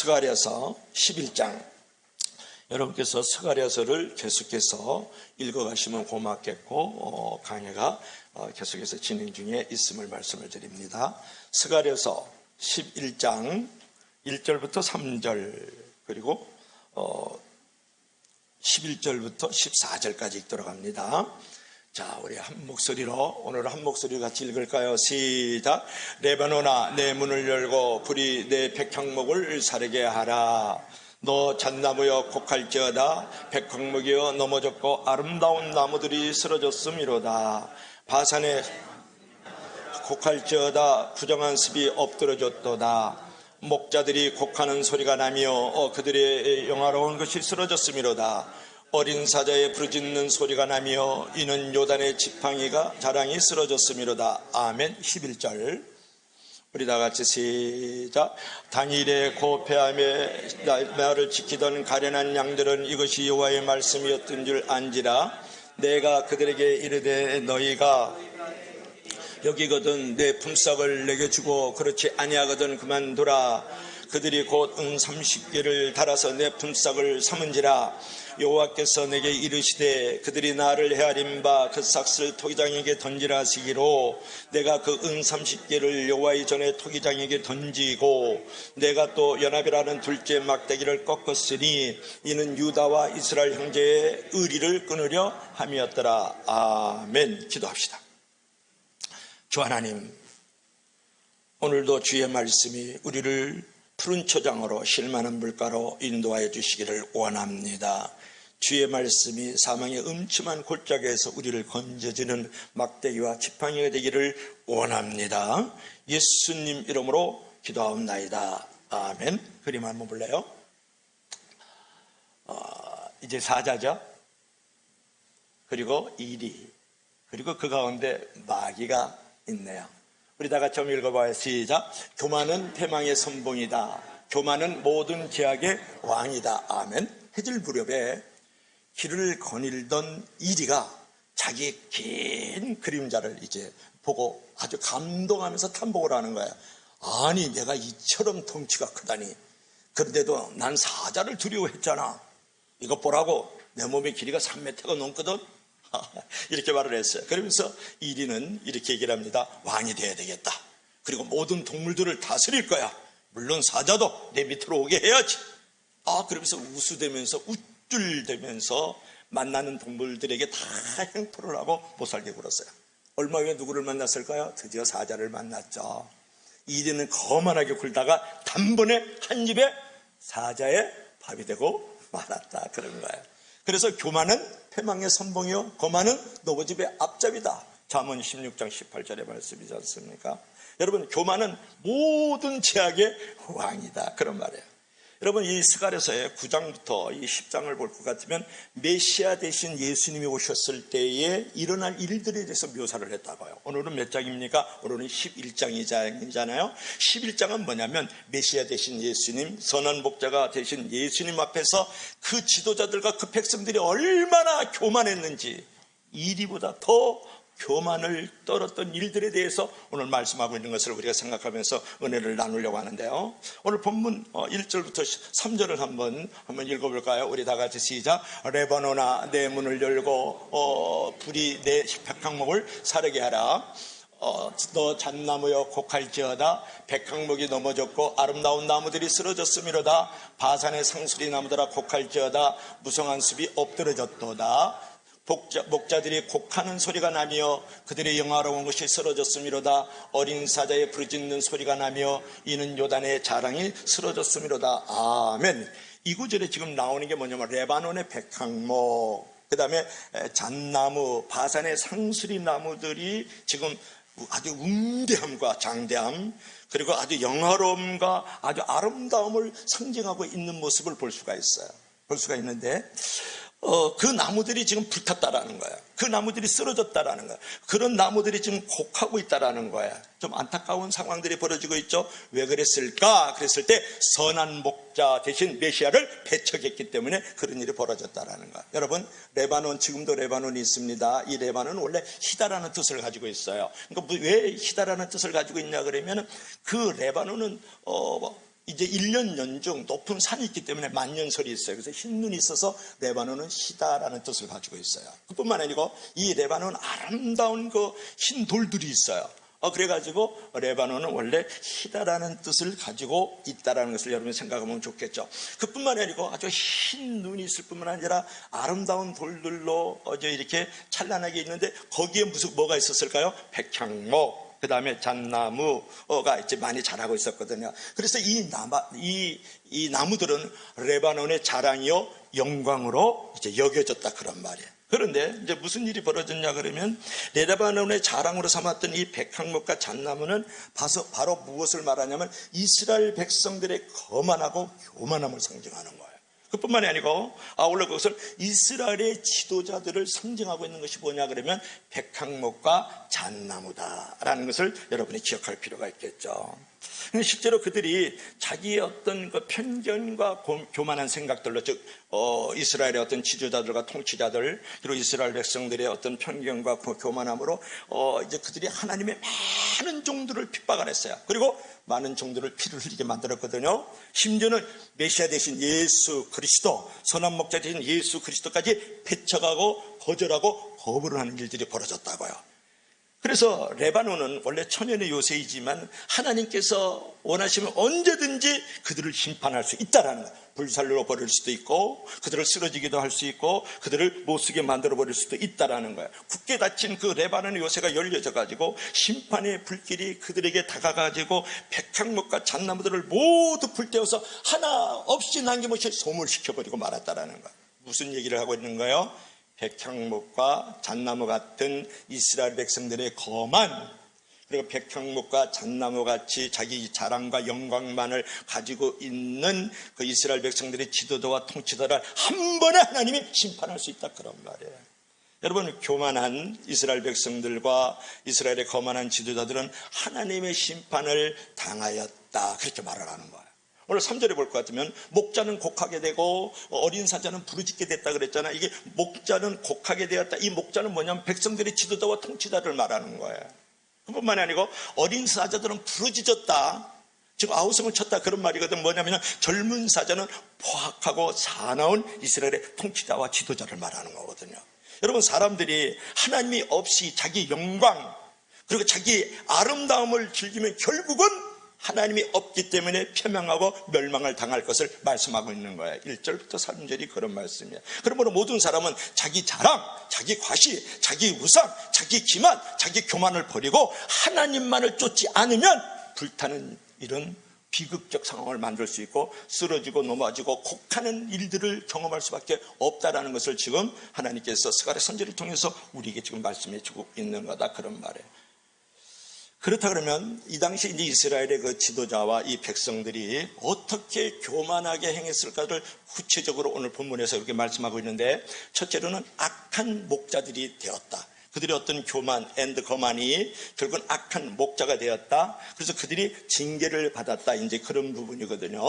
스가랴서 11장, 여러분께서 스가랴서를 계속해서 읽어가시면 고맙겠고 강해가 계속해서 진행 중에 있음을 말씀을 드립니다. 스가랴서 11장 1절부터 3절 그리고 11절부터 14절까지 읽도록 합니다. 자, 우리 한 목소리로 오늘 한 목소리 같이 읽을까요? 시작. 레바논아, 내 문을 열고 불이 내 백향목을 사르게 하라. 너 잣나무여 곡할지어다. 백향목이여 넘어졌고 아름다운 나무들이 쓰러졌음이로다. 바산에 곡할지어다. 부정한 습이 엎드러졌도다. 목자들이 곡하는 소리가 나며 그들의 영화로운 것이 쓰러졌음이로다. 어린 사자의 부르짖는 소리가 나며 이는 요단의 지팡이가 자랑이 쓰러졌음이로다. 아멘. 11절 우리 다같이 시작. 당일에 고패함에 나를 지키던 가련한 양들은 이것이 여호와의 말씀이었던 줄 안지라. 내가 그들에게 이르되 너희가 여기거든 내 품삯을 내게 주고 그렇지 아니하거든 그만두라. 그들이 곧 은 30개를 달아서 내 품삯을 삼은지라. 여호와께서 내게 이르시되 그들이 나를 헤아린 바 그 삭슬 토기장에게 던지라 하시기로 내가 그 은 30개를 여호와의 전에 토기장에게 던지고 내가 또 연합이라는 둘째 막대기를 꺾었으니 이는 유다와 이스라엘 형제의 의리를 끊으려 함이었더라. 아멘. 기도합시다. 주 하나님, 오늘도 주의 말씀이 우리를 푸른 초장으로 실만한 물가로 인도하여 주시기를 원합니다. 주의 말씀이 사망의 음침한 골짜기에서 우리를 건져주는 막대기와 지팡이가 되기를 원합니다. 예수님 이름으로 기도하옵나이다. 아멘. 그림 한번 볼래요? 이제 사자죠. 그리고 이리, 그리고 그 가운데 마귀가 있네요. 우리 다 같이 한번 읽어봐요. 시작. 교만은 패망의 선봉이다. 교만은 모든 제약의 왕이다. 아멘. 해질 무렵에 길을 거닐던 이리가 자기의 긴 그림자를 이제 보고 아주 감동하면서 탐복을 하는 거야. 아니, 내가 이처럼 덩치가 크다니. 그런데도 난 사자를 두려워했잖아. 이것 보라고 내 몸의 길이가 3m가 넘거든. 이렇게 말을 했어요. 그러면서 이리는 이렇게 얘기를 합니다. 왕이 되어야 되겠다. 그리고 모든 동물들을 다스릴 거야. 물론 사자도 내 밑으로 오게 해야지. 그러면서 우수대면서 우쭐대면서 만나는 동물들에게 다 행포를 하고 못살게 굴었어요. 얼마 후에 누구를 만났을까요? 드디어 사자를 만났죠. 이리는 거만하게 굴다가 단번에 한 입에 사자의 밥이 되고 말았다. 그런 거예요. 그래서 교만은 패망의 선봉이요 거만은 노고집의 앞잡이다. 잠언 16장 18절의 말씀이지 않습니까? 여러분, 교만은 모든 제약의 왕이다. 그런 말이에요. 여러분, 이 스가랴서의 9장부터 이 10장을 볼 것 같으면 메시아 대신 예수님이 오셨을 때에 일어날 일들에 대해서 묘사를 했다고요. 오늘은 몇 장입니까? 오늘은 11장이잖아요. 11장은 뭐냐면 메시아 대신 예수님, 선한 목자가 대신 예수님 앞에서 그 지도자들과 그 백성들이 얼마나 교만했는지, 이리보다 더 교만을 떨었던 일들에 대해서 오늘 말씀하고 있는 것을 우리가 생각하면서 은혜를 나누려고 하는데요. 오늘 본문 1절부터 3절을 한번 읽어볼까요? 우리 다 같이 시작. 레바논아, 내 문을 열고 불이 내 백향목을 사르게 하라. 너 잣나무여 곡할지어다. 백향목이 넘어졌고 아름다운 나무들이 쓰러졌음이로다. 바산의 상수리 나무들아 곡할지어다. 무성한 숲이 엎드러졌도다. 목자들이 곡하는 소리가 나며 그들의 영화로운 것이 쓰러졌음이로다. 어린 사자의 부르짖는 소리가 나며 이는 요단의 자랑이 쓰러졌음이로다. 아멘. 이 구절에 지금 나오는 게 뭐냐면 레바논의 백향목, 그 다음에 잣나무, 바산의 상수리 나무들이 지금 아주 웅대함과 장대함, 그리고 아주 영화로움과 아주 아름다움을 상징하고 있는 모습을 볼 수가 있어요. 볼 수가 있는데 그 나무들이 지금 불탔다라는 거야. 그 나무들이 쓰러졌다라는 거야. 그런 나무들이 지금 곡하고 있다라는 거야. 좀 안타까운 상황들이 벌어지고 있죠. 왜 그랬을까? 그랬을 때 선한 목자 대신 메시아를 배척했기 때문에 그런 일이 벌어졌다라는 거야. 여러분, 레바논, 지금도 레바논이 있습니다. 이 레바논은 원래 희다라는 뜻을 가지고 있어요. 그러니까 왜 희다라는 뜻을 가지고 있냐 그러면 그 레바논은 이제 1년 연중 높은 산이 있기 때문에 만년설이 있어요. 그래서 흰 눈이 있어서 레바논은 희다라는 뜻을 가지고 있어요. 그뿐만 아니고 이 레바논은 아름다운 그 흰 돌들이 있어요. 그래가지고 레바논은 원래 희다라는 뜻을 가지고 있다라는 것을 여러분이 생각하면 좋겠죠. 그뿐만 아니고 아주 흰 눈이 있을 뿐만 아니라 아름다운 돌들로 이렇게 찬란하게 있는데 거기에 뭐가 있었을까요? 백향목, 그 다음에 잣나무가 이제 많이 자라고 있었거든요. 그래서 이 나무들은 레바논의 자랑이요 영광으로 이제 여겨졌다 그런 말이에요. 그런데 이제 무슨 일이 벌어졌냐 그러면 레바논의 자랑으로 삼았던 이 백향목과 잣나무는 바로 무엇을 말하냐면 이스라엘 백성들의 거만하고 교만함을 상징하는 거예요. 그뿐만이 아니고 아울러 그것은 이스라엘의 지도자들을 상징하고 있는 것이 뭐냐 그러면 백향목과 잣나무다라는 것을 여러분이 기억할 필요가 있겠죠. 실제로 그들이 자기의 어떤 그 편견과 교만한 생각들로, 즉 이스라엘의 어떤 지도자들과 통치자들 그리고 이스라엘 백성들의 어떤 편견과 교만함으로 이제 그들이 하나님의 많은 종들을 핍박을 했어요. 그리고 많은 종들을 피를 흘리게 만들었거든요. 심지어는 메시아 대신 예수 그리스도, 선한 목자 대신 예수 그리스도까지 배척하고 거절하고 거부를 하는 일들이 벌어졌다고요. 그래서 레바논은 원래 천연의 요새이지만 하나님께서 원하시면 언제든지 그들을 심판할 수 있다라는 거예요. 불살로 버릴 수도 있고 그들을 쓰러지기도 할 수 있고 그들을 못쓰게 만들어 버릴 수도 있다라는 거예요. 굳게 닫힌 그 레바논의 요새가 열려져 가지고 심판의 불길이 그들에게 다가가지고 백향목과 잣나무들을 모두 불태워서 하나 없이 남김없이 소멸시켜버리고 말았다라는 거예요. 무슨 얘기를 하고 있는 거예요? 백향목과 잣나무 같은 이스라엘 백성들의 거만, 그리고 백향목과 잣나무 같이 자기 자랑과 영광만을 가지고 있는 그 이스라엘 백성들의 지도자와 통치자를 한 번에 하나님이 심판할 수 있다 그런 말이에요. 여러분, 교만한 이스라엘 백성들과 이스라엘의 거만한 지도자들은 하나님의 심판을 당하였다 그렇게 말을 하는 거예요. 오늘 3절에 볼 것 같으면 목자는 곡하게 되고 어린 사자는 부르짖게 됐다 그랬잖아요. 이게 목자는 곡하게 되었다. 이 목자는 뭐냐면 백성들의 지도자와 통치자를 말하는 거예요. 그뿐만이 아니고 어린 사자들은 부르짖었다. 지금 아우성을 쳤다 그런 말이거든. 뭐냐면 젊은 사자는 포악하고 사나운 이스라엘의 통치자와 지도자를 말하는 거거든요. 여러분, 사람들이 하나님이 없이 자기 영광 그리고 자기 아름다움을 즐기면 결국은 하나님이 없기 때문에 패망하고 멸망을 당할 것을 말씀하고 있는 거예요. 1절부터 3절이 그런 말씀이에요. 그러므로 모든 사람은 자기 자랑, 자기 과시, 자기 우상, 자기 기만, 자기 교만을 버리고 하나님만을 쫓지 않으면 불타는 이런 비극적 상황을 만들 수 있고 쓰러지고 넘어지고 곡하는 일들을 경험할 수밖에 없다라는 것을 지금 하나님께서 스가랴 선지를 통해서 우리에게 지금 말씀해 주고 있는 거다 그런 말이에요. 그렇다 그러면 이 당시 이제 이스라엘의 그 지도자와 이 백성들이 어떻게 교만하게 행했을까를 구체적으로 오늘 본문에서 이렇게 말씀하고 있는데, 첫째로는 악한 목자들이 되었다. 그들의 어떤 교만, 거만이 결국은 악한 목자가 되었다. 그래서 그들이 징계를 받았다. 이제 그런 부분이거든요.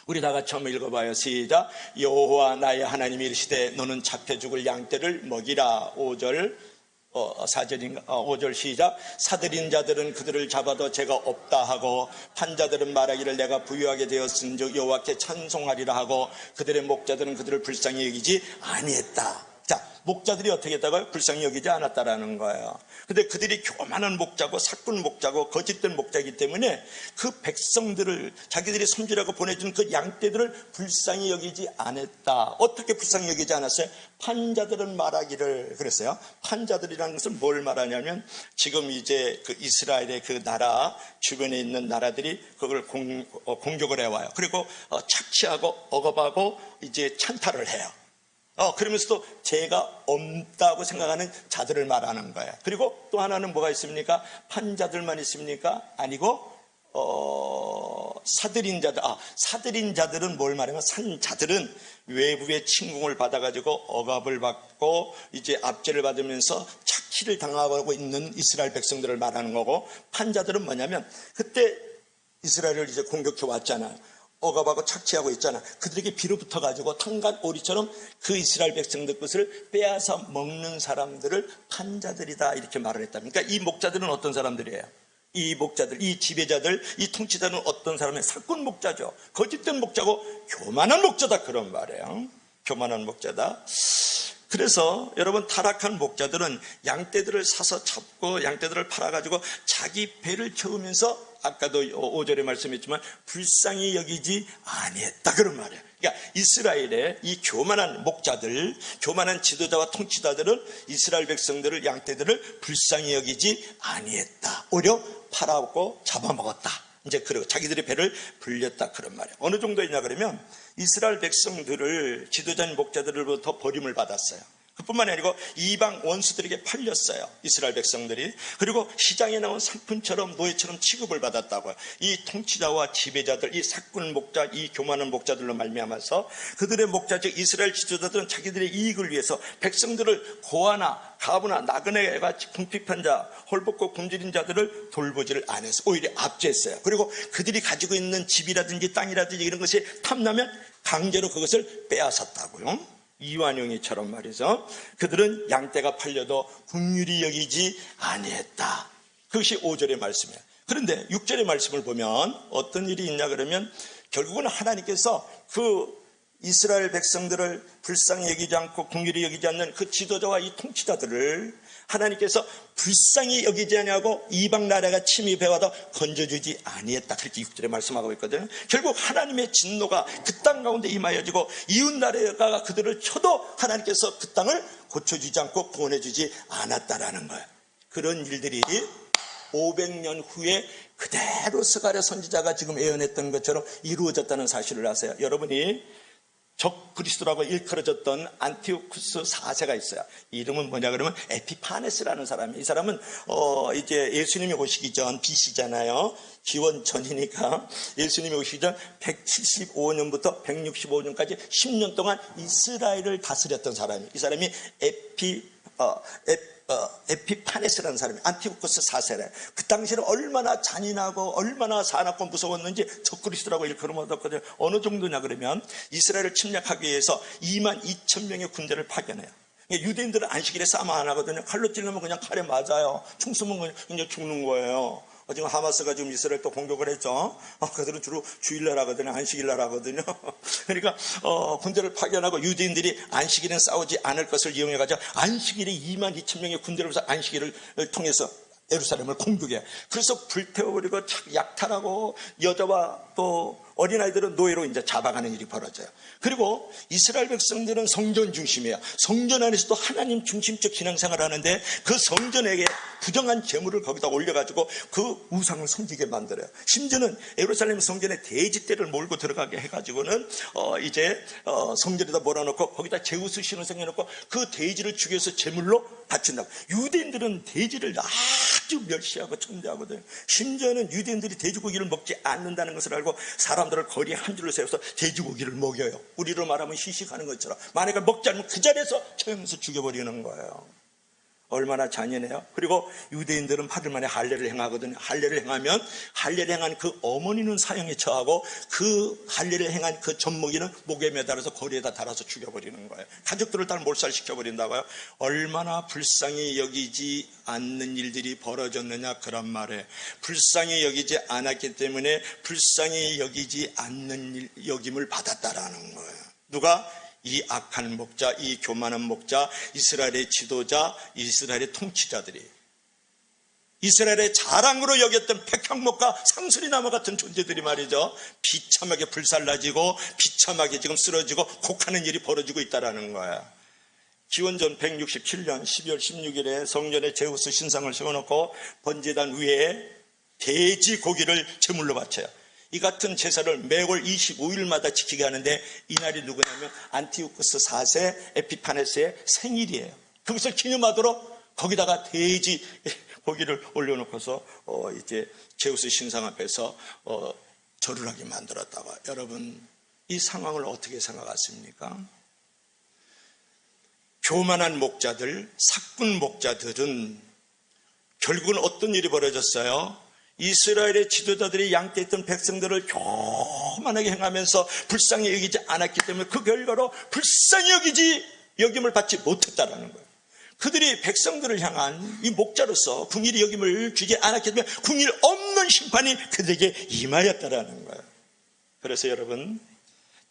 우리 다 같이 한번 읽어봐요. 시작. 여호와 나의 하나님이 이르시되 너는 잡혀 죽을 양떼를 먹이라. 5절. 5절 시작. 사들인 자들은 그들을 잡아도 죄가 없다 하고 판자들은 말하기를 내가 부유하게 되었은즉 여호와께 찬송하리라 하고 그들의 목자들은 그들을 불쌍히 여기지 아니했다. 자, 목자들이 어떻게 했다고요? 불쌍히 여기지 않았다라는 거예요. 근데 그들이 교만한 목자고 사꾼 목자고 거짓된 목자이기 때문에 그 백성들을 자기들이 섬기라고 보내준 그 양떼들을 불쌍히 여기지 않았다. 어떻게 불쌍히 여기지 않았어요? 판자들은 말하기를 그랬어요. 판자들이라는 것은 뭘 말하냐면 지금 이제 그 이스라엘의 그 나라 주변에 있는 나라들이 그걸 공격을 해와요. 그리고 착취하고 억압하고 이제 찬탈을 해요. 그러면서도 죄가 없다고 생각하는 자들을 말하는 거예요. 그리고 또 하나는 뭐가 있습니까? 판자들만 있습니까? 아니고 사들인 자들. 사들인 자들은 뭘 말하면 산자들은 외부의 침공을 받아가지고 억압을 받고 이제 압제를 받으면서 착취를 당하고 있는 이스라엘 백성들을 말하는 거고, 판자들은 뭐냐면 그때 이스라엘을 이제 공격해 왔잖아요. 억압하고 착취하고 있잖아. 그들에게 빌어붙어 가지고 탄간 오리처럼 그 이스라엘 백성들 것을 빼앗아 먹는 사람들을 판자들이다 이렇게 말을 했다. 그러니까 이 목자들은 어떤 사람들이에요? 이 목자들, 이 지배자들, 이 통치자는 어떤 사람의 사꾼 목자죠. 거짓된 목자고 교만한 목자다, 그런 말이에요. 교만한 목자다. 그래서 여러분, 타락한 목자들은 양떼들을 사서 잡고 양떼들을 팔아가지고 자기 배를 채우면서 아까도 5절에 말씀했지만 불쌍히 여기지 아니했다, 그런 말이에요. 그러니까 이스라엘의 이 교만한 목자들, 교만한 지도자와 통치자들은 이스라엘 백성들을, 양떼들을 불쌍히 여기지 아니했다. 오히려 팔아먹고 잡아먹었다. 이제 그리고 자기들의 배를 불렸다, 그런 말이에요. 어느 정도였냐 그러면 이스라엘 백성들을, 지도자인 목자들로부터 버림을 받았어요. 그뿐만이 아니고 이방 원수들에게 팔렸어요, 이스라엘 백성들이. 그리고 시장에 나온 상품처럼, 노예처럼 취급을 받았다고요. 이 통치자와 지배자들, 이 사꾼 목자, 이 교만한 목자들로 말미암아서 그들의 목자, 즉 이스라엘 지도자들은 자기들의 이익을 위해서 백성들을 고아나 가부나 나그네가 궁핍한 자, 홀벗고 굶주린 자들을 돌보지를 안 해서 오히려 압제했어요. 그리고 그들이 가지고 있는 집이라든지 땅이라든지 이런 것이 탐나면 강제로 그것을 빼앗았다고요. 이완용이처럼 말이죠. 그들은 양떼가 팔려도 긍휼히 여기지 아니했다. 그것이 5절의 말씀이에요. 그런데 6절의 말씀을 보면 어떤 일이 있냐 그러면 결국은 하나님께서 그 이스라엘 백성들을 불쌍히 여기지 않고 긍휼히 여기지 않는 그 지도자와 이 통치자들을 하나님께서 불쌍히 여기지 아니하고 이방 나라가 침입해와도 건져주지 아니했다, 그렇게 6절에 말씀하고 있거든요. 결국 하나님의 진노가 그 땅 가운데 임하여지고 이웃 나라가 그들을 쳐도 하나님께서 그 땅을 고쳐주지 않고 구원해주지 않았다라는 거예요. 그런 일들이 500년 후에 그대로 스가랴 선지자가 지금 예언했던 것처럼 이루어졌다는 사실을 아세요? 여러분이 적 그리스도라고 일컬어졌던 안티오쿠스 4세가 있어요. 이름은 뭐냐 그러면 에피파네스라는 사람이에요. 이 사람은 이제 예수님이 오시기 전 BC잖아요. 기원 전이니까 예수님이 오시기 전 175년부터 165년까지 10년 동안 이스라엘을 다스렸던 사람이에요. 이 사람이 에피파네스라는 사람이 안티오쿠스 4세래. 그 당시에는 얼마나 잔인하고 얼마나 사납고 무서웠는지 적그리스도라고 일컬어졌거든요. 어느 정도냐 그러면 이스라엘을 침략하기 위해서 22,000명의 군대를 파견해요. 유대인들은 안식일에 싸움 안 하거든요. 칼로 찔르면 그냥 칼에 맞아요. 총 쏘면 그냥 죽는 거예요. 지금 하마스가 지금 이스라엘 또 공격을 했죠. 그들은 주로 주일날 하거든요. 안식일날 하거든요. 그러니까 군대를 파견하고 유대인들이 안식일은 싸우지 않을 것을 이용해가지고 안식일에 22,000명의 군대를 안식일을 통해서 예루살렘을 공격해. 그래서 불태워버리고 약탈하고 여자와 또 어린아이들은 노예로 이제 잡아가는 일이 벌어져요. 그리고 이스라엘 백성들은 성전 중심이에요. 성전 안에서도 하나님 중심적 신앙생활을 하는데 그 성전에게 부정한 재물을 거기다 올려가지고 그 우상을 섬기게 만들어요. 심지어는 예루살렘 성전에 돼지떼를 몰고 들어가게 해가지고는 성전에다 몰아놓고 거기다 제우스 신을 생겨놓고 그 돼지를 죽여서 제물로 바친다고. 유대인들은 돼지를 아주 멸시하고 천대하거든요. 심지어는 유대인들이 돼지고기를 먹지 않는다는 것을 알고 사람들을 거리에 한 줄로 세워서 돼지고기를 먹여요. 우리로 말하면 시식하는 것처럼. 만약에 먹지 않으면 그 자리에서 처형해서 죽여버리는 거예요. 얼마나 잔인해요. 그리고 유대인들은 8일 만에 할례를 행하거든요. 할례를 행하면 할례를 행한 그 어머니는 사형에 처하고 그 할례를 행한 그 젖먹이는 목에 매달아서 거리에다 달아서 죽여버리는 거예요. 가족들을 다 몰살시켜버린다고요. 얼마나 불쌍히 여기지 않는 일들이 벌어졌느냐, 그런 말에 불쌍히 여기지 않았기 때문에 불쌍히 여기지 않는 여김을 받았다라는 거예요. 누가? 이 악한 목자, 이 교만한 목자, 이스라엘의 지도자, 이스라엘의 통치자들이 이스라엘의 자랑으로 여겼던 백향목과 상수리나무 같은 존재들이 말이죠, 비참하게 불살라지고 비참하게 지금 쓰러지고 곡하는 일이 벌어지고 있다는 거예요. 기원전 167년 12월 16일에 성전에 제우스 신상을 세워놓고 번제단 위에 돼지 고기를 제물로 바쳐요. 이 같은 제사를 매월 25일마다 지키게 하는데 이날이 누구냐면 안티오쿠스 4세 에피파네스의 생일이에요. 그것을 기념하도록 거기다가 돼지 고기를 올려놓고서 이제 제우스 신상 앞에서 절을 하게 만들었다고. 여러분, 이 상황을 어떻게 생각하십니까? 교만한 목자들, 사꾼 목자들은 결국은 어떤 일이 벌어졌어요? 이스라엘의 지도자들이 양떼했던 백성들을 교만하게 행하면서 불쌍히 여기지 않았기 때문에 그 결과로 불쌍히 여김을 받지 못했다라는 거예요. 그들이 백성들을 향한 이 목자로서 긍휼히 여김을 주지 않았기 때문에 긍휼 없는 심판이 그들에게 임하였다라는 거예요. 그래서 여러분,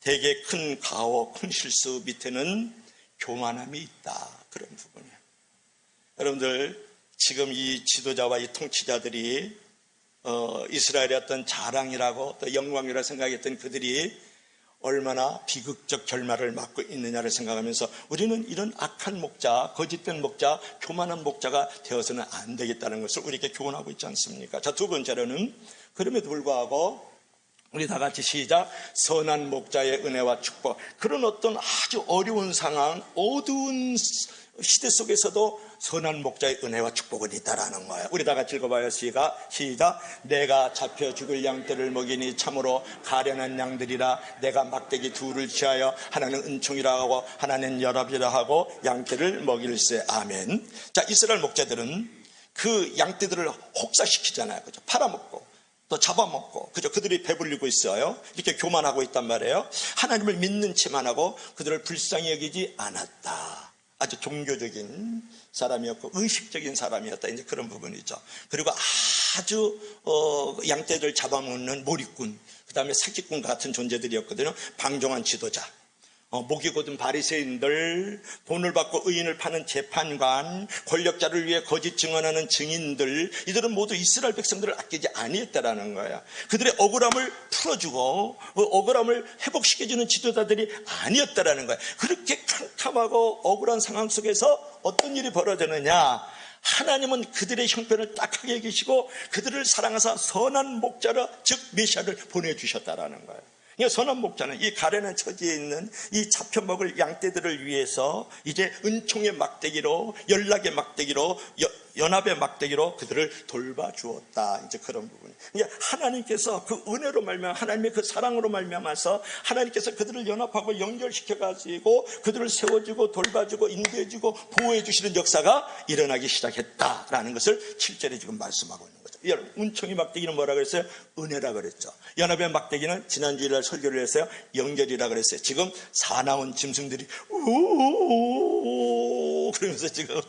되게 큰 가오, 큰 실수 밑에는 교만함이 있다, 그런 부분이에요. 여러분들, 지금 이 지도자와 이 통치자들이 이스라엘의 어떤 자랑이라고 또 영광이라고 생각했던 그들이 얼마나 비극적 결말을 맞고 있느냐를 생각하면서 우리는 이런 악한 목자, 거짓된 목자, 교만한 목자가 되어서는 안 되겠다는 것을 우리에게 교훈하고 있지 않습니까? 자, 두 번째로는 그럼에도 불구하고 우리 다 같이 시작. 선한 목자의 은혜와 축복. 그런 어떤 아주 어려운 상황, 어두운 시대 속에서도 선한 목자의 은혜와 축복은 있다라는 거예요. 우리 다 같이 읽어봐요. 시작. 내가 잡혀 죽을 양떼를 먹이니 참으로 가련한 양들이라. 내가 막대기 둘을 취하여 하나는 은총이라 하고 하나는 연합이라 하고 양떼를 먹일세. 아멘. 자, 이스라엘 목자들은 그 양떼들을 혹사시키잖아요. 그죠? 팔아먹고 또 잡아먹고, 그죠? 그들이 배불리고 있어요. 이렇게 교만하고 있단 말이에요. 하나님을 믿는 채만 하고 그들을 불쌍히 여기지 않았다. 아주 종교적인 사람이었고 의식적인 사람이었다, 이제 그런 부분이죠. 그리고 아주 양떼들 잡아먹는 몰입꾼, 그 다음에 사기꾼 같은 존재들이었거든요. 방종한 지도자, 목이 곧은 바리새인들, 돈을 받고 의인을 파는 재판관, 권력자를 위해 거짓 증언하는 증인들, 이들은 모두 이스라엘 백성들을 아끼지 아니했다라는 거예요. 그들의 억울함을 풀어주고 억울함을 회복시켜주는 지도자들이 아니었다라는 거예요. 그렇게 캄캄하고 억울한 상황 속에서 어떤 일이 벌어지느냐, 하나님은 그들의 형편을 딱하게 계시고 그들을 사랑하사 선한 목자로, 즉 메시아를 보내주셨다라는 거예요. 선한 목자는 이 가련한 처지에 있는 이 잡혀먹을 양떼들을 위해서 이제 은총의 막대기로, 연락의 막대기로, 연합의 막대기로 그들을 돌봐주었다, 이제 그런 부분. 하나님께서 그 은혜로 말미암아, 하나님의 그 사랑으로 말미암아서 하나님께서 그들을 연합하고 연결시켜가지고 그들을 세워주고 돌봐주고 인도해주고 보호해주시는 역사가 일어나기 시작했다라는 것을 7절에 지금 말씀하고 있는 거죠. 여러분, 은총의 막대기는 뭐라 그랬어요? 은혜라 그랬죠. 연합의 막대기는 지난주일날 설교를 했어요. 연결이라 그랬어요. 지금 사나운 짐승들이 우우우우 그러면서 지금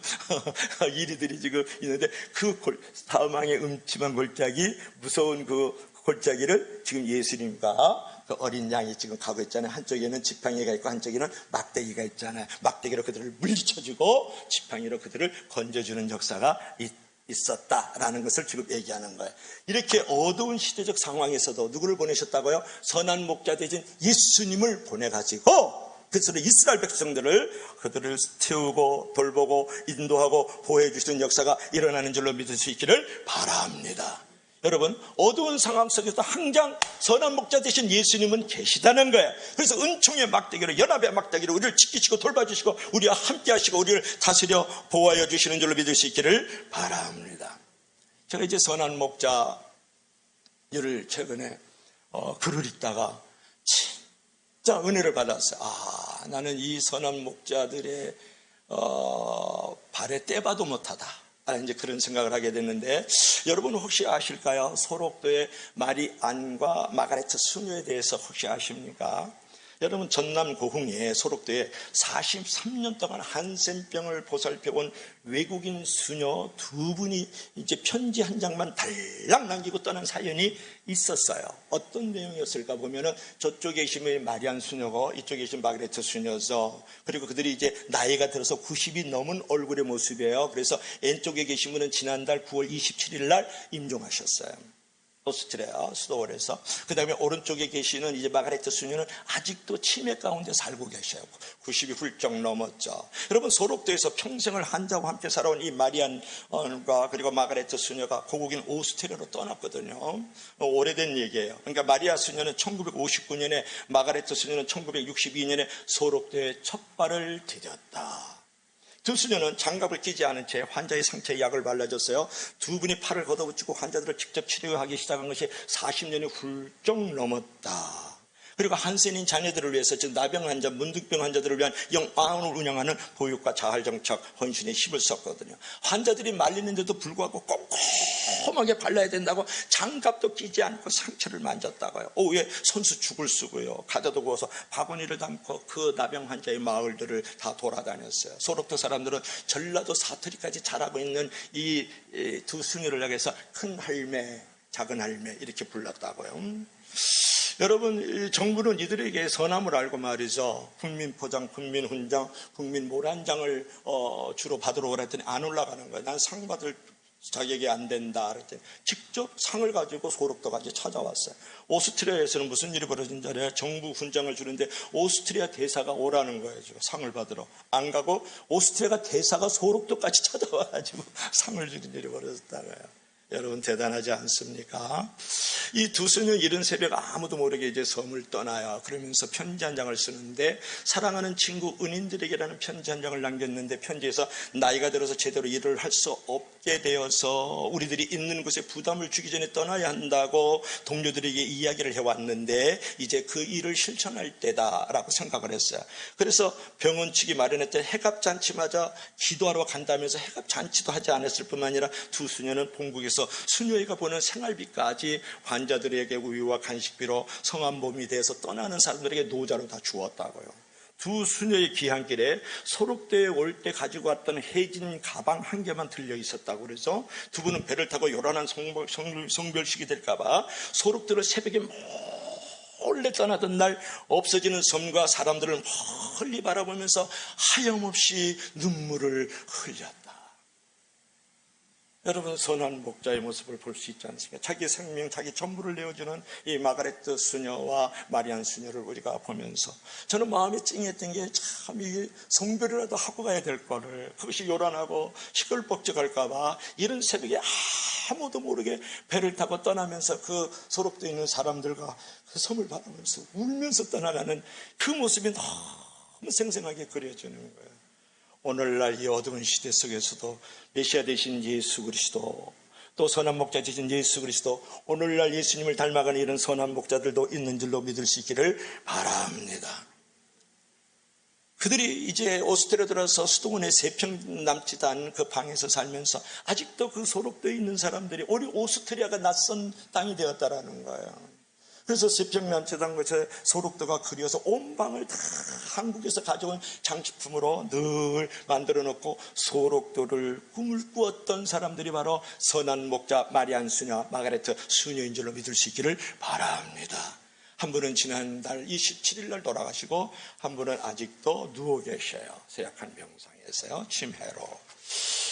이리들이 지금 있는데, 그 사망의 음침한 골짜기, 무서운 그 골짜기를 지금 예수님과 그 어린 양이 지금 가고 있잖아요. 한쪽에는 지팡이가 있고 한쪽에는 막대기가 있잖아요. 막대기로 그들을 물리쳐주고 지팡이로 그들을 건져주는 역사가 있었다라는 것을 지금 얘기하는 거예요. 이렇게 어두운 시대적 상황에서도 누구를 보내셨다고요? 선한 목자 되신 예수님을 보내가지고 그래서 이스라엘 백성들을, 그들을 태우고 돌보고 인도하고 보호해 주시는 역사가 일어나는 줄로 믿을 수 있기를 바랍니다. 여러분, 어두운 상황 속에서 항상 선한 목자 되신 예수님은 계시다는 거예요. 그래서 은총의 막대기로, 연합의 막대기로 우리를 지키시고 돌봐주시고 우리와 함께 하시고 우리를 다스려 보호하여 주시는 줄로 믿을 수 있기를 바랍니다. 제가 이제 선한 목자를 최근에 글을 읽다가 진짜 은혜를 받았어요. 나는 이 선한 목자들의 발에 떼봐도 못하다, 이제 그런 생각을 하게 됐는데, 여러분 혹시 아실까요? 소록도의 마리안과 마가레트 수녀에 대해서 혹시 아십니까? 여러분, 전남 고흥에 소록도에 43년 동안 한센병을 보살펴본 외국인 수녀 두 분이 이제 편지 한 장만 달랑 남기고 떠난 사연이 있었어요. 어떤 내용이었을까 보면은 저쪽에 계시면 마리안 수녀고 이쪽에 계신 마가레트 수녀죠. 그리고 그들이 이제 나이가 들어서 90이 넘은 얼굴의 모습이에요. 그래서 왼쪽에 계신 분은 지난달 9월 27일 날 임종하셨어요. 오스트리아 수도원에서. 그 다음에 오른쪽에 계시는 이제 마가레트 수녀는 아직도 치매 가운데 살고 계셔요. 90이 훌쩍 넘었죠. 여러분, 소록도에서 평생을 한자와 함께 살아온 이 마리안과 그리고 마가레트 수녀가 고국인 오스트리아로 떠났거든요. 오래된 얘기예요. 그러니까 마리아 수녀는 1959년에, 마가레트 수녀는 1962년에 소록도에 첫 발을 디뎠다. 두 수녀는 장갑을 끼지 않은 채 환자의 상처에 약을 발라줬어요. 두 분이 팔을 걷어붙이고 환자들을 직접 치료하기 시작한 것이 40년이 훌쩍 넘었다. 그리고 한센인 자녀들을 위해서 즉 나병 환자, 문득병 환자들을 위한 영광을 운영하는 보육과 자활정책 헌신에 힘을 썼거든요. 환자들이 말리는데도 불구하고 꼼꼼하게 발라야 된다고 장갑도 끼지 않고 상처를 만졌다고요. 오후에 손수축을 쓰고요. 가져다 구워서 바구니를 담고 그 나병 환자의 마을들을 다 돌아다녔어요. 소록도 사람들은 전라도 사투리까지 잘하고 있는 이 두 승려를 향해서 큰 할매, 작은 할매 이렇게 불렀다고요. 여러분, 정부는 이들에게 선함을 알고 말이죠. 국민포장, 국민훈장, 국민모란장을 주로 받으러 오라 했더니 안 올라가는 거예요. 난 상 받을 자격이 안 된다 그랬더니 직접 상을 가지고 소록도까지 찾아왔어요. 오스트리아에서는 무슨 일이 벌어진 줄 알아요? 정부 훈장을 주는데 오스트리아 대사가 오라는 거예요. 지금 상을 받으러 안 가고 오스트리아가 대사가 소록도까지 찾아와가지고 상을 주는 일이 벌어졌다고요. 여러분 대단하지 않습니까? 이 두 소녀 이른 새벽 아무도 모르게 이제 섬을 떠나요. 그러면서 편지 한 장을 쓰는데 사랑하는 친구 은인들에게라는 편지 한 장을 남겼는데 편지에서 나이가 들어서 제대로 일을 할 수 없게 되어서 우리들이 있는 곳에 부담을 주기 전에 떠나야 한다고 동료들에게 이야기를 해왔는데 이제 그 일을 실천할 때다라고 생각을 했어요. 그래서 병원 측이 마련했던 해갑잔치마저 기도하러 간다면서 해갑잔치도 하지 않았을 뿐만 아니라 두 수녀는 본국에서 수녀회가 보는 생활비까지 환자들에게 우유와 간식비로 성한몸이 돼서 떠나는 사람들에게 노자로 다 주었다고요. 두 수녀의 귀향길에 소록도에 올 때 가지고 왔던 해진 가방 한 개만 들려 있었다고 그래서 두 분은 배를 타고 요란한 성별식이 될까봐 소록도를 새벽에 몰래 떠나던 날 없어지는 섬과 사람들을 멀리 바라보면서 하염없이 눈물을 흘렸다. 여러분 선한 목자의 모습을 볼 수 있지 않습니까? 자기 생명, 자기 전부를 내어주는 이 마가레트 수녀와 마리안 수녀를 우리가 보면서 저는 마음이 찡했던 게 참 이 성별이라도 하고 가야 될 거를 그것이 요란하고 시끌벅적할까 봐 이른 새벽에 아무도 모르게 배를 타고 떠나면서 그 소록도에 있는 사람들과 그 섬을 바라보면서 울면서 떠나가는 그 모습이 너무 생생하게 그려지는 거예요. 오늘날 이 어두운 시대 속에서도 메시아 되신 예수 그리스도 또 선한 목자 되신 예수 그리스도 오늘날 예수님을 닮아가는 이런 선한 목자들도 있는 줄로 믿을 수 있기를 바랍니다. 그들이 이제 오스트리아 들어서 수도원에 3평 남지도 않은 그 방에서 살면서 아직도 그 소록도에 있는 사람들이 우리 오스트리아가 낯선 땅이 되었다라는 거예요. 그래서 3평 남지도 않은 곳에 소록도가 그리워서 온 방을 다 한국에서 가져온 장식품으로 늘 만들어 놓고 소록도를 꿈을 꾸었던 사람들이 바로 선한 목자 마리안 수녀, 마가레트 수녀인 줄로 믿을 수 있기를 바랍니다. 한 분은 지난달 27일 날 돌아가시고 한 분은 아직도 누워 계셔요. 쇠약한 병상에서요. 치매로.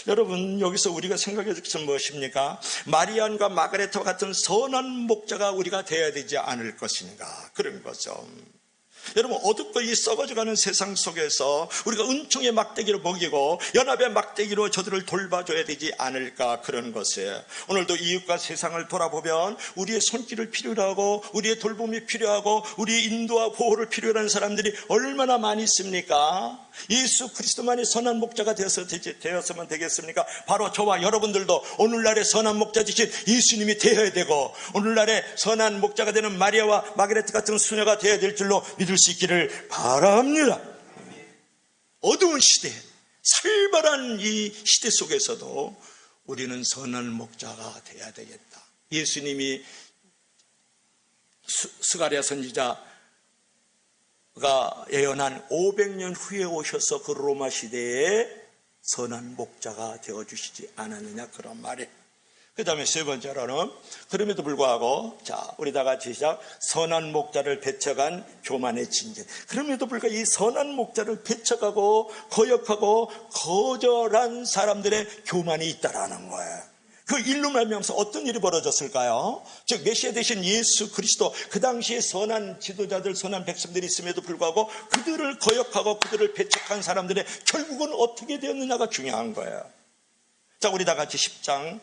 여러분 여기서 우리가 생각해야 될 것은 무엇입니까? 마리안과 마가레트와 같은 선한 목자가 우리가 되어야 되지 않을 것인가 그런 거죠. 여러분 어둡고 이 썩어져가는 세상 속에서 우리가 은총의 막대기로 먹이고 연합의 막대기로 저들을 돌봐줘야 되지 않을까 그런 것이에요. 오늘도 이웃과 세상을 돌아보면 우리의 손길을 필요로 하고 우리의 돌봄이 필요하고 우리의 인도와 보호를 필요로 하는 사람들이 얼마나 많이 있습니까? 예수 그리스도만이 선한 목자가 되었으면 되겠습니까? 바로 저와 여러분들도 오늘날의 선한 목자 되신 예수님이 되어야 되고 오늘날의 선한 목자가 되는 마리아와 마가레트 같은 수녀가 되어야 될 줄로 믿을 수 있기를 바랍니다. 어두운 시대, 살벌한 이 시대 속에서도 우리는 선한 목자가 되어야 되겠다. 예수님이 스가랴 선지자가 예언한 500년 후에 오셔서 그 로마 시대에 선한 목자가 되어주시지 않았느냐 그런 말이에요. 그 다음에 세 번째로는 그럼에도 불구하고 우리 다 같이 시작. 선한 목자를 배척한 교만의 징계. 그럼에도 불구하고 이 선한 목자를 배척하고 거역하고 거절한 사람들의 교만이 있다라는 거예요. 그 일로 말미암아서 어떤 일이 벌어졌을까요? 즉 메시아 되신 예수 그리스도 그 당시에 선한 지도자들 선한 백성들이 있음에도 불구하고 그들을 거역하고 그들을 배척한 사람들의 결국은 어떻게 되었느냐가 중요한 거예요. 자, 우리 다 같이 10장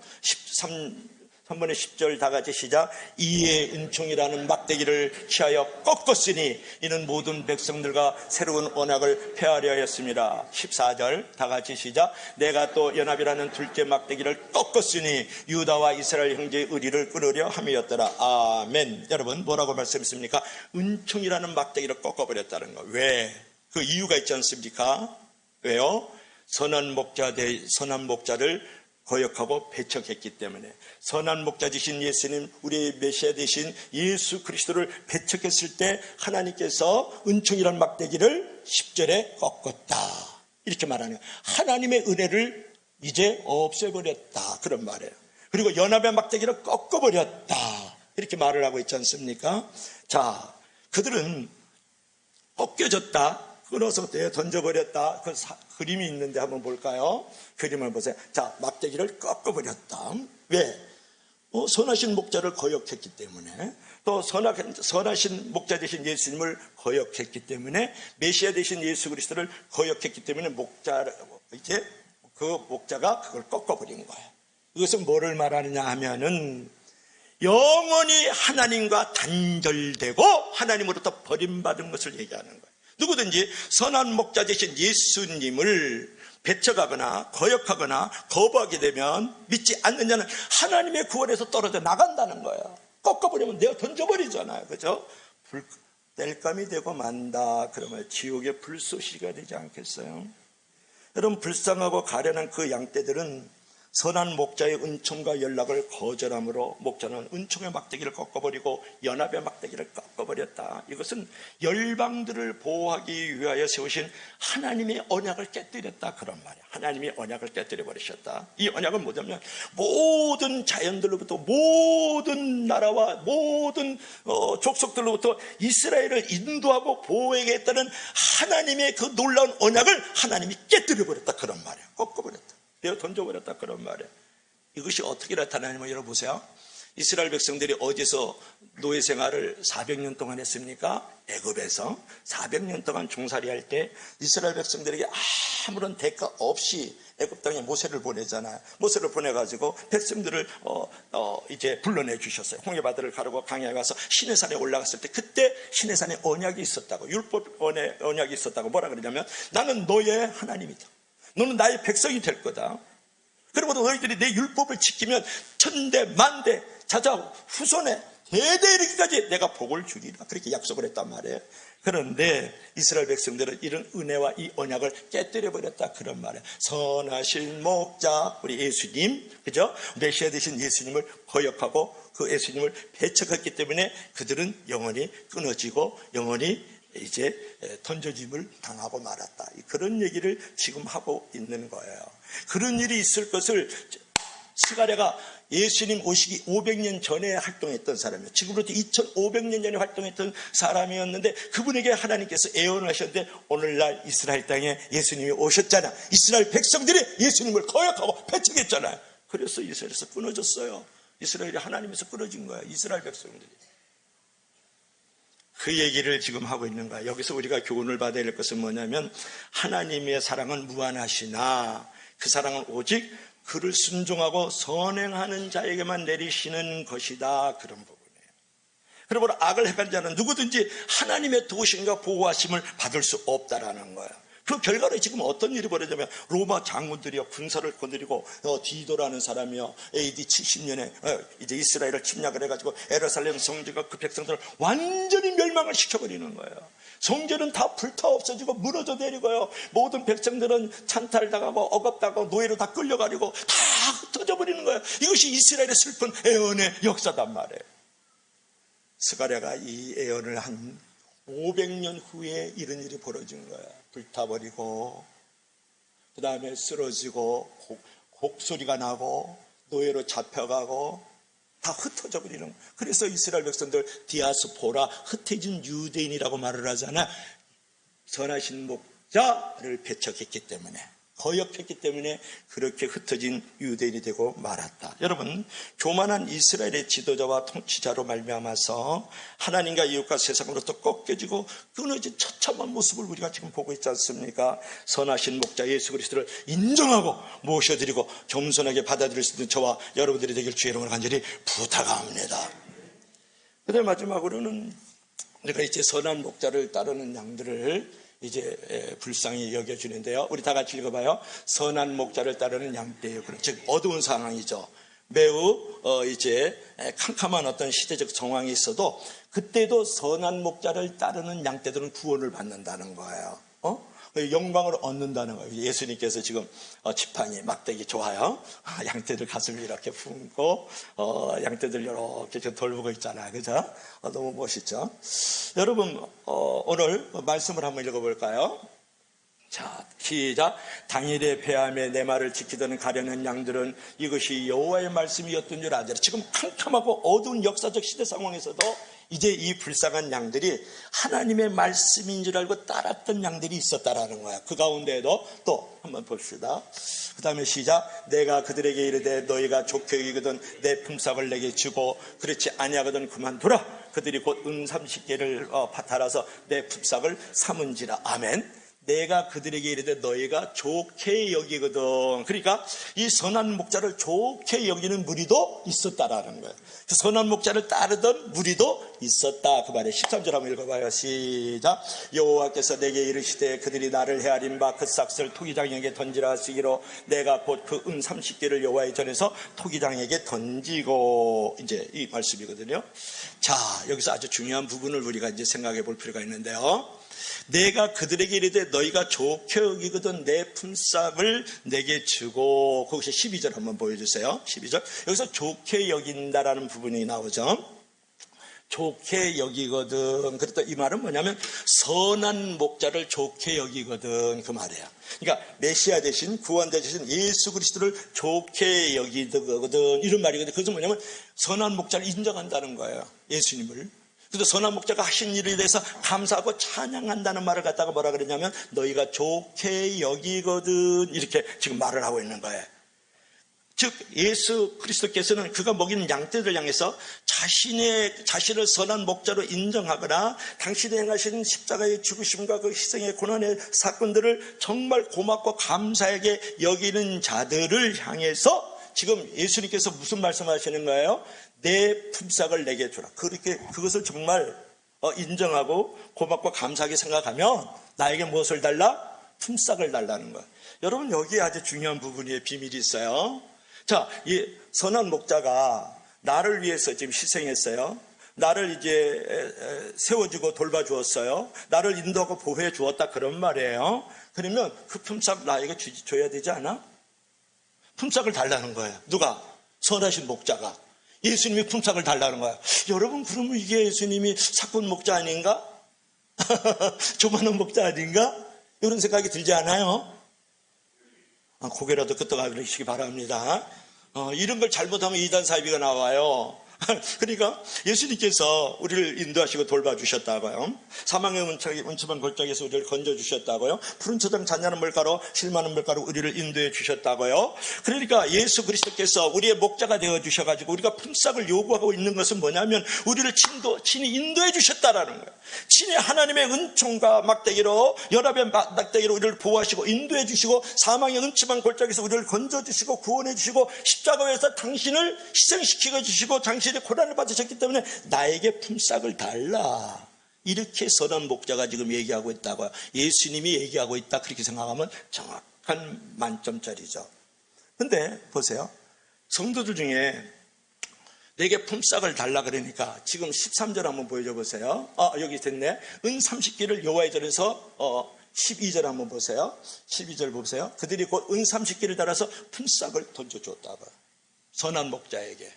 3번의 10절 다 같이 시작. 이에 은총이라는 막대기를 취하여 꺾었으니 이는 모든 백성들과 새로운 언약을 폐하려 하였습니다. 14절 다 같이 시작. 내가 또 연합이라는 둘째 막대기를 꺾었으니 유다와 이스라엘 형제의 의리를 끊으려 함이었더라. 아멘. 여러분 뭐라고 말씀했습니까? 은총이라는 막대기를 꺾어버렸다는 거. 왜? 그 이유가 있지 않습니까? 왜요? 선한 목자를 거역하고 배척했기 때문에. 선한 목자 되신 예수님, 우리의 메시아 되신 예수 그리스도를 배척했을 때 하나님께서 은총이란 막대기를 10절에 꺾었다 이렇게 말하는 거예요. 하나님의 은혜를 이제 없애버렸다 그런 말이에요. 그리고 연합의 막대기를 꺾어버렸다 이렇게 말을 하고 있지 않습니까? 자, 그들은 꺾여졌다, 끊어서 던져버렸다. 그 그림이 있는데 한번 볼까요? 그림을 보세요. 자, 막대기를 꺾어버렸다. 왜? 선하신 목자를 거역했기 때문에, 또 선하신 목자 되신 예수님을 거역했기 때문에, 메시아 되신 예수 그리스도를 거역했기 때문에 이제 그 목자가 그걸 꺾어버린 거예요. 이것은 뭐를 말하느냐 하면은 영원히 하나님과 단절되고 하나님으로부터 버림받은 것을 얘기하는 거예요. 누구든지 선한 목자 되신 예수님을 배척하거나 거역하거나 거부하게 되면, 믿지 않는 자는 하나님의 구원에서 떨어져 나간다는 거예요. 꺾어버리면 내가 던져버리잖아요. 그죠? 땔감이 되고 만다 그러면 지옥의 불쏘시가 되지 않겠어요? 여러분, 불쌍하고 가련한 그 양떼들은 선한 목자의 은총과 연락을 거절함으로 목자는 은총의 막대기를 꺾어버리고 연합의 막대기를 꺾어버렸다. 이것은 열방들을 보호하기 위하여 세우신 하나님의 언약을 깨뜨렸다 그런 말이에요. 하나님이 언약을 깨뜨려버리셨다. 이 언약은 뭐냐면 모든 자연들로부터, 모든 나라와 모든 족속들로부터 이스라엘을 인도하고 보호하겠다는 하나님의 그 놀라운 언약을 하나님이 깨뜨려버렸다 그런 말이에요. 꺾어버렸다, 내어 던져버렸다 그런 말이에요. 이것이 어떻게 나타나냐면 여러분 보세요. 이스라엘 백성들이 어디서 노예 생활을 400년 동안 했습니까? 애굽에서 400년 동안 종살이할 때 이스라엘 백성들에게 아무런 대가 없이 애굽 땅에 모세를 보내잖아요. 모세를 보내가지고 백성들을 이제 불러내 주셨어요. 홍해바다를 가르고 강야에 가서 시내산에 올라갔을 때, 그때 시내산에 언약이 있었다고, 율법 언약이 있었다고. 뭐라 그러냐면 나는 너의 하나님이다, 너는 나의 백성이 될 거다. 그리고 너희들이 내 율법을 지키면 천대 만대 자자 후손에 대대 이르기까지 내가 복을 주리라, 그렇게 약속을 했단 말이에요. 그런데 이스라엘 백성들은 이런 은혜와 이 언약을 깨뜨려 버렸다 그런 말이에요. 선하신 목자 우리 예수님, 그죠? 메시아 되신 예수님을 거역하고 그 예수님을 배척했기 때문에 그들은 영원히 끊어지고 영원히 이제 던져짐을 당하고 말았다. 그런 얘기를 지금 하고 있는 거예요. 그런 일이 있을 것을 스가랴가 예수님 오시기 500년 전에 활동했던 사람이에요. 지금으로부터 2500년 전에 활동했던 사람이었는데 그분에게 하나님께서 예언을 하셨는데 오늘날 이스라엘 땅에 예수님이 오셨잖아. 이스라엘 백성들이 예수님을 거역하고 배척했잖아요. 그래서 이스라엘에서 끊어졌어요. 이스라엘이 하나님에서 끊어진 거예요. 이스라엘 백성들이. 그 얘기를 지금 하고 있는 거야. 여기서 우리가 교훈을 받아야 할 것은 뭐냐면 하나님의 사랑은 무한하시나 그 사랑은 오직 그를 순종하고 선행하는 자에게만 내리시는 것이다 그런 부분이에요. 그러므로 악을 행한 자는 누구든지 하나님의 도우심과 보호하심을 받을 수 없다라는 거예요. 그 결과로 지금 어떤 일이 벌어지냐면 로마 장군들이요 군사를 거느리고 디도라는 사람이요 AD 70년에 이제 이스라엘을 침략을 해가지고 예루살렘 성전과 그 백성들을 완전히 멸망을 시켜버리는 거예요. 성전은 다 불타 없어지고 무너져 내리고요, 모든 백성들은 찬탈당하고 억압당하고 노예로 다 끌려가지고 다 흩어져 버리는 거예요. 이것이 이스라엘의 슬픈 애언의 역사단 말이에요. 스가랴가 이 애언을 한 500년 후에 이런 일이 벌어진 거야. 불타버리고 그 다음에 쓰러지고 곡소리가 나고 노예로 잡혀가고 다 흩어져 버리는 거야. 그래서 이스라엘 백성들 디아스포라, 흩어진 유대인이라고 말을 하잖아. 선하신 목자를 배척했기 때문에. 거역했기 때문에 그렇게 흩어진 유대인이 되고 말았다. 여러분, 교만한 이스라엘의 지도자와 통치자로 말미암아서 하나님과 이웃과 세상으로부터 꺾여지고 끊어진 처참한 모습을 우리가 지금 보고 있지 않습니까? 선하신 목자 예수 그리스도를 인정하고 모셔드리고 겸손하게 받아들일 수 있는 저와 여러분들이 되길 주의 이름으로 간절히 부탁합니다. 그다음 마지막으로는 우리가 이제 선한 목자를 따르는 양들을 이제 불쌍히 여겨주는데요. 우리 다 같이 읽어봐요. 선한 목자를 따르는 양떼요. 즉 어두운 상황이죠. 매우 이제 캄캄한 어떤 시대적 정황이 있어도 그때도 선한 목자를 따르는 양떼들은 구원을 받는다는 거예요. 영광을 얻는다는 거예요. 예수님께서 지금 지팡이 막대기 좋아요. 양떼들 가슴을 이렇게 품고 양떼들 이렇게 돌보고 있잖아요. 그죠? 너무 멋있죠? 여러분, 오늘 말씀을 한번 읽어볼까요? 자, 시작. 당일에 배암에 내 말을 지키던 가련한 양들은 이것이 여호와의 말씀이었던 줄 아니라. 지금 캄캄하고 어두운 역사적 시대 상황에서도 이제 이 불쌍한 양들이 하나님의 말씀인 줄 알고 따랐던 양들이 있었다라는 거야. 그 가운데에도 또 한번 봅시다. 그 다음에 시작. 내가 그들에게 이르되 너희가 좋게 여기거든 내 품삯을 내게 주고 그렇지 아니하거든 그만두라. 그들이 곧 30개를 달아서 내 품삯을 삼은지라. 아멘. 내가 그들에게 이르되 너희가 좋게 여기거든. 그러니까 이 선한 목자를 좋게 여기는 무리도 있었다라는 거예요. 선한 목자를 따르던 무리도 있었다. 그 말에 13절 한번 읽어봐요. 시작. 여호와께서 내게 이르시되 그들이 나를 헤아린 바 그 싹을 토기장에게 던지라 하시기로 내가 곧 그 30개를 여호와의 전에서 토기장에게 던지고. 이제 이 말씀이거든요. 자, 여기서 아주 중요한 부분을 우리가 이제 생각해 볼 필요가 있는데요. 내가 그들에게 이르되 너희가 좋게 여기거든 내 품삯을 내게 주고. 거기서 12절 한번 보여주세요. 12절. 여기서 좋게 여긴다라는 부분이 나오죠. 좋게 여기거든. 그랬더 이 말은 뭐냐면 선한 목자를 좋게 여기거든, 그 말이에요. 그러니까 메시아 대신 구원자 대신 예수 그리스도를 좋게 여기거든, 이런 말이거든요. 그것은 뭐냐면 선한 목자를 인정한다는 거예요, 예수님을. 그래서 선한 목자가 하신 일에 대해서 감사하고 찬양한다는 말을 갖다가 뭐라 그랬냐면 너희가 좋게 여기거든, 이렇게 지금 말을 하고 있는 거예요. 즉 예수 그리스도께서는 그가 먹이는 양떼들 향해서 자신을 선한 목자로 인정하거나 당신이 행하신 십자가의 죽으심과 그 희생의 고난의 사건들을 정말 고맙고 감사하게 여기는 자들을 향해서 지금 예수님께서 무슨 말씀하시는 거예요? 내 품삯을 내게 주라. 그렇게 그것을 정말 인정하고 고맙고 감사하게 생각하면 나에게 무엇을 달라? 품삯을 달라는 거예요. 여러분, 여기에 아주 중요한 부분의 비밀이 있어요. 자, 이 선한 목자가 나를 위해서 지금 희생했어요. 나를 이제 세워주고 돌봐주었어요. 나를 인도하고 보호해 주었다, 그런 말이에요. 그러면 그 품삯 나에게 줘야 되지 않아? 품삯을 달라는 거예요. 누가? 선하신 목자가. 예수님이 품삯을 달라는 거예요. 여러분, 그러면 이게 예수님이 사꾼 목자 아닌가? 조만한 목자 아닌가? 이런 생각이 들지 않아요? 고개라도 끄떡 하시기 바랍니다. 이런 걸 잘못하면 이단 사이비가 나와요. 그러니까 예수님께서 우리를 인도하시고 돌봐주셨다고요. 사망의 은침한 골짜기에서 우리를 건져주셨다고요. 푸른 초장 잔잔한 물가로 실만한 물가로 우리를 인도해 주셨다고요. 그러니까 예수 그리스도께서 우리의 목자가 되어주셔가지고 우리가 품삯을 요구하고 있는 것은 뭐냐면 우리를 친히 인도해 주셨다라는 거예요. 친히 하나님의 은총과 막대기로, 연합의 막대기로 우리를 보호하시고 인도해 주시고 사망의 은침한 골짜기에서 우리를 건져주시고 구원해 주시고 십자가에서 당신을 희생시키고 주시고 당신의 고난을 받으셨기 때문에 나에게 품삯을 달라. 이렇게 선한 목자가 지금 얘기하고 있다고요. 예수님이 얘기하고 있다, 그렇게 생각하면 정확한 만점짜리죠. 근데 보세요. 성도들 중에 내게 품삯을 달라 그러니까 지금 13절 한번 보여줘 보세요. 여기 됐네. 은 30개를 여호와의 전에서 12절 한번 보세요. 12절 보세요. 그들이 곧 은 30개를 달아서 품삯을 던져줬다고요. 선한 목자에게.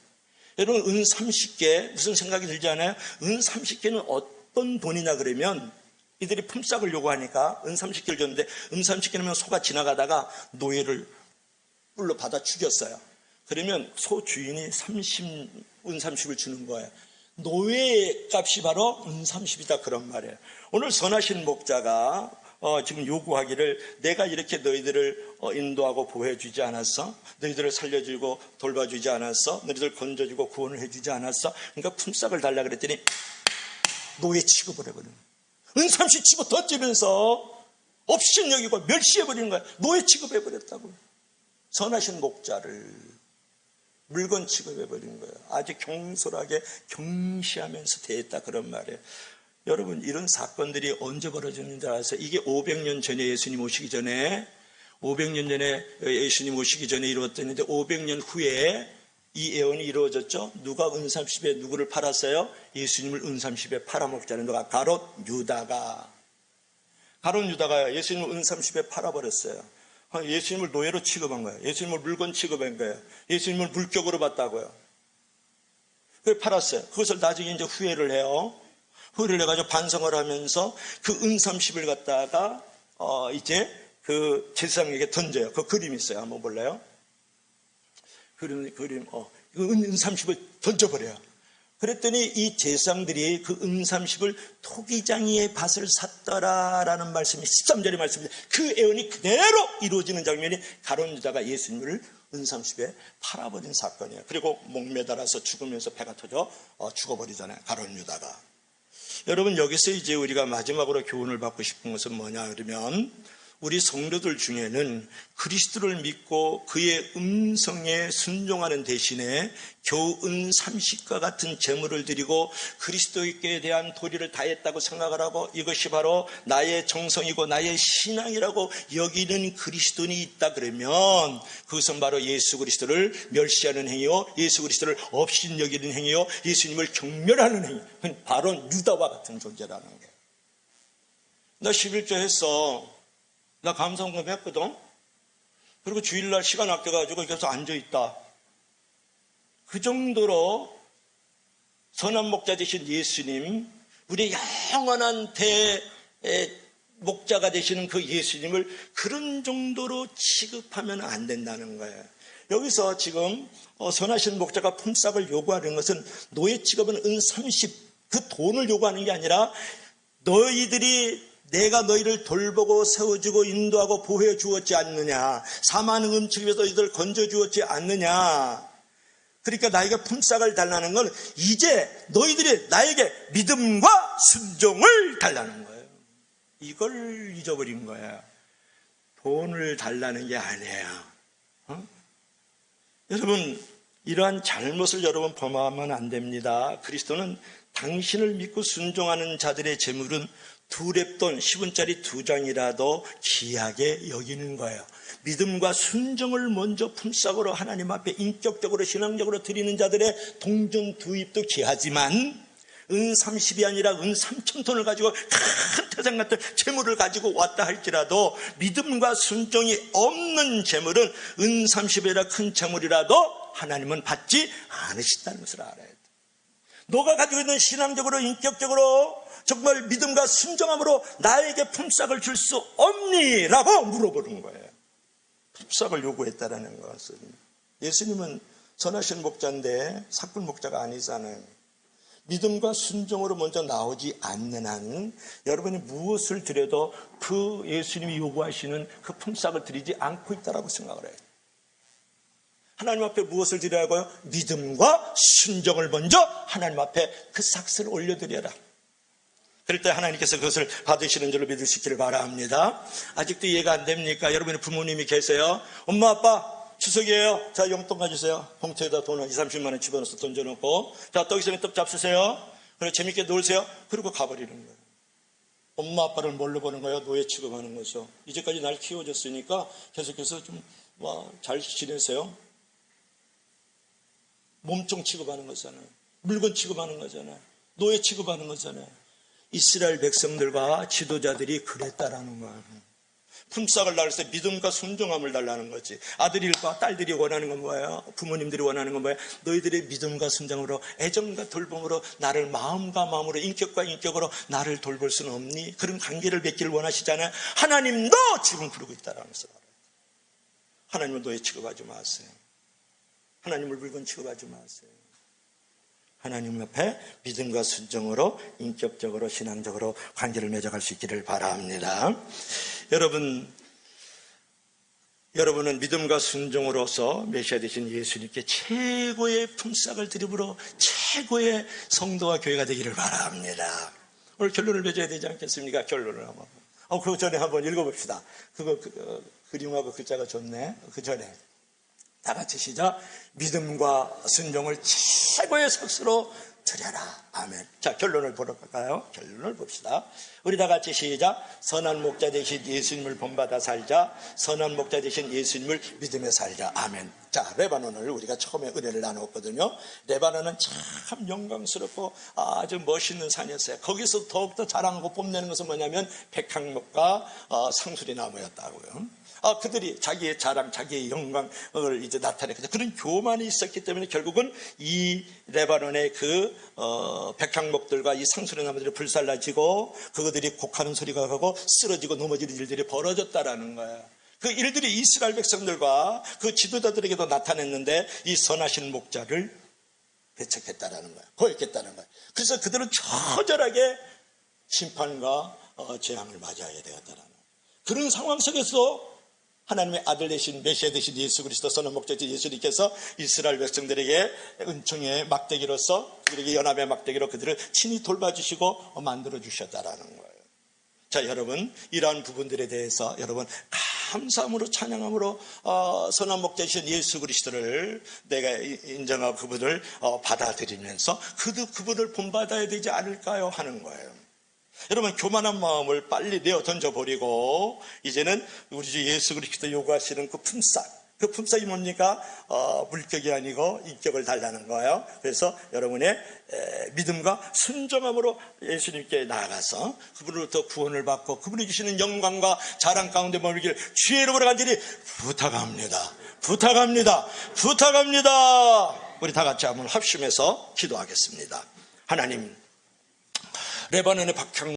여러분, 은 30개 무슨 생각이 들지 않아요? 은 30개는 어떤 돈이냐 그러면 이들이 품삯을 요구하니까 은 30개를 줬는데 은 30개면 소가 지나가다가 노예를 뿔로 받아 죽였어요. 그러면 소 주인이 은 30을 주는 거예요. 노예 값이 바로 은 30이다, 그런 말이에요. 오늘 선하신 목자가 지금 요구하기를 내가 이렇게 너희들을 인도하고 보호해 주지 않았어? 너희들을 살려주고 돌봐주지 않았어? 너희들 건져주고 구원을 해주지 않았어? 그러니까 품삯을 달라 그랬더니 노예 취급을 해버리는 거야. 은삼시 집어 던지면서 업신여기고 멸시해버리는 거야. 노예 취급해버렸다고. 선하신 목자를 물건 취급해버린 거예요. 아주 경솔하게 경시하면서 대했다 그런 말이에요. 여러분, 이런 사건들이 언제 벌어졌는지 아세요? 이게 500년 전에 예수님 오시기 전에 500년 전에 예수님 오시기 전에 이루어졌는데 500년 후에 이 예언이 이루어졌죠. 누가 은삼십에 누구를 팔았어요? 예수님을 은삼십에 팔아먹자는 누가? 가롯 유다가 예수님을 은삼십에 팔아버렸어요. 예수님을 노예로 취급한 거예요. 예수님을 물건 취급한 거예요. 예수님을 물격으로 봤다고요. 그걸 팔았어요. 그것을 나중에 이제 후회를 해요. 후회를 해가지고 반성을 하면서 그 은삼십을 갖다가 이제 그 제사장에게 던져요. 그 그림이 있어요. 한번 볼래요? 그림, 은삼십을 던져버려요. 그랬더니 이 제사장들이 그 은삼십을 토기장이의 밭을 샀더라라는 말씀이 13절의 말씀입니다. 그 예언이 그대로 이루어지는 장면이 가룟 유다가 예수님을 은삼십에 팔아버린 사건이에요. 그리고 목매달아서 죽으면서 배가 터져 죽어버리잖아요. 가룟 유다가. 여러분, 여기서 이제 우리가 마지막으로 교훈을 받고 싶은 것은 뭐냐 그러면 우리 성도들 중에는 그리스도를 믿고 그의 음성에 순종하는 대신에 겨우 은삼십과 같은 제물을 드리고 그리스도께 대한 도리를 다했다고 생각을 하고 이것이 바로 나의 정성이고 나의 신앙이라고 여기는 그리스도인이 있다 그러면 그것은 바로 예수 그리스도를 멸시하는 행위요, 예수 그리스도를 없인 여기는 행위요, 예수님을 경멸하는 행위, 바로 유다와 같은 존재라는 거예요. 나 11조 했어. 나 감사원금 했거든. 그리고 주일날 시간 아껴가지고 계속 앉아있다. 그 정도로 선한 목자 되신 예수님, 우리의 영원한 목자가 되시는 그 예수님을 그런 정도로 취급하면 안 된다는 거예요. 여기서 지금 선하신 목자가 품삯을 요구하는 것은 노예 취급은 은30 그 돈을 요구하는 게 아니라 내가 너희를 돌보고 세워주고 인도하고 보호해 주었지 않느냐. 사망의 음침에서 너희들 건져 주었지 않느냐. 그러니까 나에게 품삯을 달라는 건 이제 너희들이 나에게 믿음과 순종을 달라는 거예요. 이걸 잊어버린 거예요. 돈을 달라는 게 아니에요. 여러분, 이러한 잘못을 여러분 범하면 안 됩니다. 그리스도는 당신을 믿고 순종하는 자들의 재물은 2렙돈 10원짜리 2장이라도 귀하게 여기는 거예요. 믿음과 순종을 먼저 품삯으로 하나님 앞에 인격적으로 신앙적으로 드리는 자들의 동전 두입도 귀하지만 은 30이 아니라 은 3,000톤을 가지고 큰 태산 같은 재물을 가지고 왔다 할지라도 믿음과 순종이 없는 재물은 은 30이라 큰 재물이라도 하나님은 받지 않으신다는 것을 알아야 돼. 너가 가지고 있는 신앙적으로 인격적으로 정말 믿음과 순종함으로 나에게 품삯을 줄 수 없니? 라고 물어보는 거예요. 품삯을 요구했다라는 것은 예수님은 선하신 목자인데 삭불 목자가 아니잖아요. 믿음과 순종으로 먼저 나오지 않는 한 여러분이 무엇을 드려도 그 예수님이 요구하시는 그 품삯을 드리지 않고 있다라고 생각을 해요. 하나님 앞에 무엇을 드리라고요? 믿음과 순종을 먼저 하나님 앞에 그 삭스를 올려드려라. 그럴 때 하나님께서 그것을 받으시는 줄로 믿을 수 있기를 바랍니다. 아직도 이해가 안 됩니까? 여러분의 부모님이 계세요. 엄마 아빠 추석이에요. 자, 용돈 가주세요. 봉투에다 돈 한 20, 30만 원 집어넣어서 던져놓고 자, 떡이성에 떡 잡수세요. 그리고 재밌게 놀세요. 그리고 가버리는 거예요. 엄마 아빠를 뭘로 보는 거예요? 노예 취급하는 거죠. 이제까지 날 키워줬으니까 계속해서 좀 잘 지내세요. 몸종 취급하는 거잖아요. 물건 취급하는 거잖아요. 노예 취급하는 거잖아요. 이스라엘 백성들과 지도자들이 그랬다라는 거예요. 품삯을 달라고 해서 믿음과 순종함을 달라는 거지. 아들과 딸들이 원하는 건 뭐예요? 부모님들이 원하는 건 뭐예요? 너희들의 믿음과 순종으로 애정과 돌봄으로 나를 마음과 마음으로 인격과 인격으로 나를 돌볼 수는 없니? 그런 관계를 맺기를 원하시잖아요. 하나님도 지금 그러고 있다라는 것을 알아요. 하나님은 노예 취급하지 마세요. 하나님을 물건 취급하지 마세요. 하나님 앞에 믿음과 순종으로 인격적으로 신앙적으로 관계를 맺어갈 수 있기를 바랍니다. 여러분은 믿음과 순종으로서 메시아 되신 예수님께 최고의 품삯을 드림으로 최고의 성도와 교회가 되기를 바랍니다. 오늘 결론을 맺어야 되지 않겠습니까? 결론을 한번. 그 전에 한번 읽어봅시다. 그림하고 글자가 좋네. 그 전에. 다 같이 시작. 믿음과 순종을 최고의 삭스로 드려라. 아멘. 자, 결론을 보러 갈까요? 결론을 봅시다. 우리 다 같이 시작. 선한 목자 되신 예수님을 본받아 살자. 선한 목자 되신 예수님을 믿으며 살자. 아멘. 자, 레바논을 우리가 처음에 은혜를 나눴거든요. 레바논은 참 영광스럽고 아주 멋있는 산이었어요. 거기서 더욱더 자랑하고 뽐내는 것은 뭐냐면 백향목과 상수리 나무였다고요. 그들이 자기의 자랑, 자기의 영광을 이제 나타냈거든요. 그런 교만이 있었기 때문에 결국은 이 레바논의 백향목들과 이 상수리 나무들이 불살라지고 그들이 곡하는 소리가 가고 쓰러지고 넘어지는 일들이 벌어졌다라는 거예요. 그 일들이 이스라엘 백성들과 그 지도자들에게도 나타냈는데 이 선하신 목자를 배척했다라는 거예요. 거역했다는 거예요. 그래서 그들은 처절하게 심판과 재앙을 맞이하게 되었다라는 거예요. 그런 상황 속에서 하나님의 아들 되신 메시아 되신 예수 그리스도 선한 목자이신 예수님께서 이스라엘 백성들에게 은총의 막대기로서 그들에게 연합의 막대기로 그들을 친히 돌봐주시고 만들어주셨다라는 거예요. 자, 여러분, 이러한 부분들에 대해서 여러분 감사함으로 찬양함으로 선한 목자이신 예수 그리스도를 내가 인정하고 그분을 받아들이면서 그분을 본받아야 되지 않을까요? 하는 거예요. 여러분, 교만한 마음을 빨리 내어 던져버리고 이제는 우리 주 예수 그리스도 요구하시는 그 품삯이 뭡니까? 물격이 아니고 인격을 달라는 거예요. 그래서 여러분의 믿음과 순종함으로 예수님께 나아가서 그분으로부터 구원을 받고 그분이 주시는 영광과 자랑 가운데 머물기를 주의 이름으로 간절히 부탁합니다. 우리 다 같이 한번 합심해서 기도하겠습니다. 하나님, 레바논의 박향